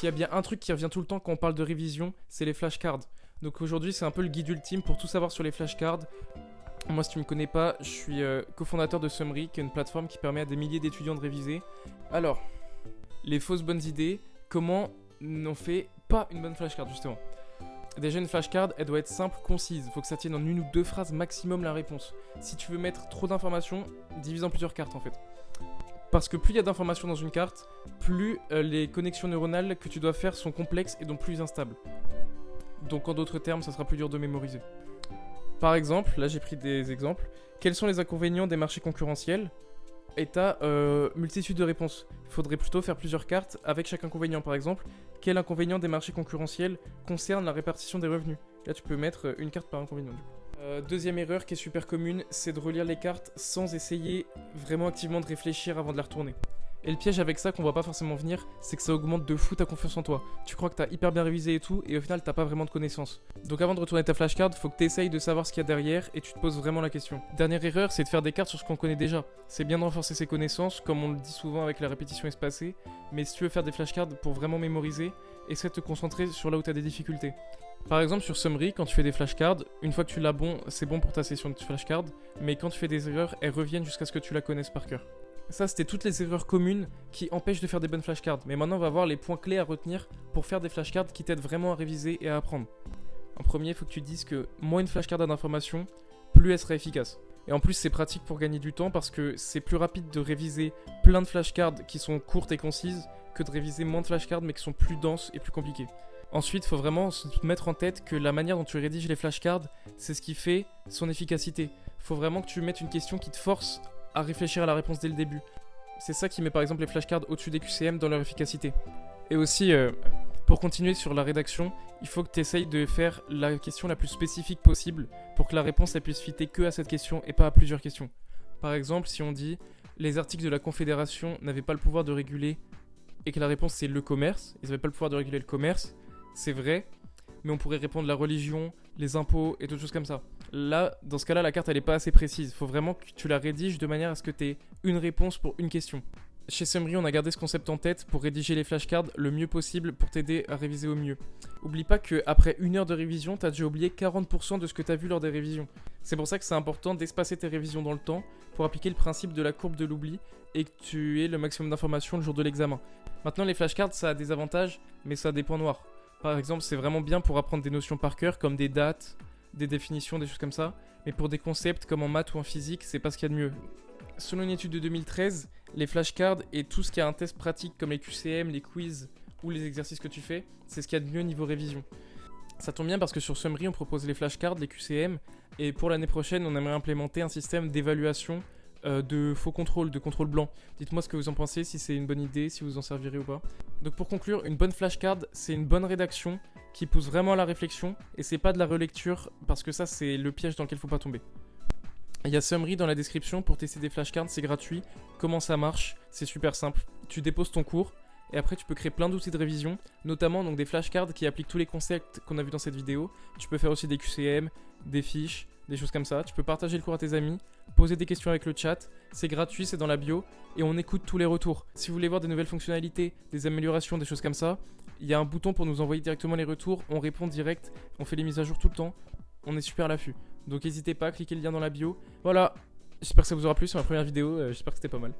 s'il y a bien un truc qui revient tout le temps quand on parle de révision, c'est les flashcards. Donc aujourd'hui, c'est un peu le guide ultime pour tout savoir sur les flashcards. Moi, si tu me connais pas, je suis cofondateur de Summary, qui est une plateforme qui permet à des milliers d'étudiants de réviser. Alors, les fausses bonnes idées, comment on fait pas une bonne flashcard justement. Déjà, une flashcard, elle doit être simple, concise. Il faut que ça tienne en une ou deux phrases maximum la réponse. Si tu veux mettre trop d'informations, divise en plusieurs cartes en fait. Parce que plus il y a d'informations dans une carte, plus les connexions neuronales que tu dois faire sont complexes et donc plus instables. Donc en d'autres termes, ça sera plus dur de mémoriser. Par exemple, là j'ai pris des exemples. Quels sont les inconvénients des marchés concurrentiels ? Et t'as multitude de réponses. Il faudrait plutôt faire plusieurs cartes avec chaque inconvénient. Par exemple, quel inconvénient des marchés concurrentiels concerne la répartition des revenus ? Là tu peux mettre une carte par inconvénient du coup. Deuxième erreur qui est super commune, c'est de relire les cartes sans essayer vraiment activement de réfléchir avant de les retourner. Et le piège avec ça qu'on voit pas forcément venir, c'est que ça augmente de fou ta confiance en toi. Tu crois que t'as hyper bien révisé et tout, et au final t'as pas vraiment de connaissances. Donc avant de retourner ta flashcard, faut que t'essayes de savoir ce qu'il y a derrière et tu te poses vraiment la question. Dernière erreur, c'est de faire des cartes sur ce qu'on connaît déjà. C'est bien de renforcer ses connaissances, comme on le dit souvent avec la répétition espacée, mais si tu veux faire des flashcards pour vraiment mémoriser, essaie de te concentrer sur là où t'as des difficultés. Par exemple sur Summary, quand tu fais des flashcards, une fois que tu l'as bon, c'est bon pour ta session de flashcards, mais quand tu fais des erreurs, elles reviennent jusqu'à ce que tu la connaisses par cœur. Ça, c'était toutes les erreurs communes qui empêchent de faire des bonnes flashcards. Mais maintenant, on va voir les points clés à retenir pour faire des flashcards qui t'aident vraiment à réviser et à apprendre. En premier, il faut que tu dises que moins une flashcard a d'informations, plus elle sera efficace. Et en plus, c'est pratique pour gagner du temps parce que c'est plus rapide de réviser plein de flashcards qui sont courtes et concises que de réviser moins de flashcards mais qui sont plus denses et plus compliquées. Ensuite, il faut vraiment se mettre en tête que la manière dont tu rédiges les flashcards, c'est ce qui fait son efficacité. Il faut vraiment que tu mettes une question qui te force à réfléchir à la réponse dès le début. C'est ça qui met par exemple les flashcards au-dessus des QCM dans leur efficacité. Et aussi, pour continuer sur la rédaction, il faut que tu essayes de faire la question la plus spécifique possible pour que la réponse elle puisse fitter que à cette question et pas à plusieurs questions. Par exemple, si on dit « les articles de la Confédération n'avaient pas le pouvoir de réguler » et que la réponse c'est le commerce, ils n'avaient pas le pouvoir de réguler le commerce, c'est vrai, mais on pourrait répondre la religion, les impôts et d'autres choses comme ça. Là, dans ce cas-là, la carte elle est pas assez précise. Il faut vraiment que tu la rédiges de manière à ce que tu aies une réponse pour une question. Chez Summary, on a gardé ce concept en tête pour rédiger les flashcards le mieux possible pour t'aider à réviser au mieux. Oublie pas qu'après une heure de révision, t'as déjà oublié 40% de ce que t'as vu lors des révisions. C'est pour ça que c'est important d'espacer tes révisions dans le temps pour appliquer le principe de la courbe de l'oubli et que tu aies le maximum d'informations le jour de l'examen. Maintenant, les flashcards, ça a des avantages, mais ça a des points noirs. Par exemple, c'est vraiment bien pour apprendre des notions par cœur, comme des dates, des définitions, des choses comme ça. Mais pour des concepts comme en maths ou en physique, c'est pas ce qu'il y a de mieux. Selon une étude de 2013, les flashcards et tout ce qui a un test pratique comme les QCM, les quiz ou les exercices que tu fais, c'est ce qu'il y a de mieux niveau révision. Ça tombe bien parce que sur Summary, on propose les flashcards, les QCM, et pour l'année prochaine, on aimerait implémenter un système d'évaluation de faux contrôle, de contrôle blanc. Dites-moi ce que vous en pensez, si c'est une bonne idée, si vous en servirez ou pas. Donc pour conclure, une bonne flashcard, c'est une bonne rédaction qui pousse vraiment à la réflexion et c'est pas de la relecture parce que ça c'est le piège dans lequel faut pas tomber. Il y a Summary dans la description pour tester des flashcards, c'est gratuit. Comment ça marche ? C'est super simple. Tu déposes ton cours et après tu peux créer plein d'outils de révision, notamment donc des flashcards qui appliquent tous les concepts qu'on a vus dans cette vidéo. Tu peux faire aussi des QCM, des fiches, des choses comme ça. Tu peux partager le cours à tes amis, poser des questions avec le chat, c'est gratuit, c'est dans la bio et on écoute tous les retours. Si vous voulez voir des nouvelles fonctionnalités, des améliorations, des choses comme ça, il y a un bouton pour nous envoyer directement les retours, on répond direct, on fait les mises à jour tout le temps, on est super à l'affût. Donc n'hésitez pas, cliquez le lien dans la bio. Voilà, j'espère que ça vous aura plu, c'est ma première vidéo, j'espère que c'était pas mal.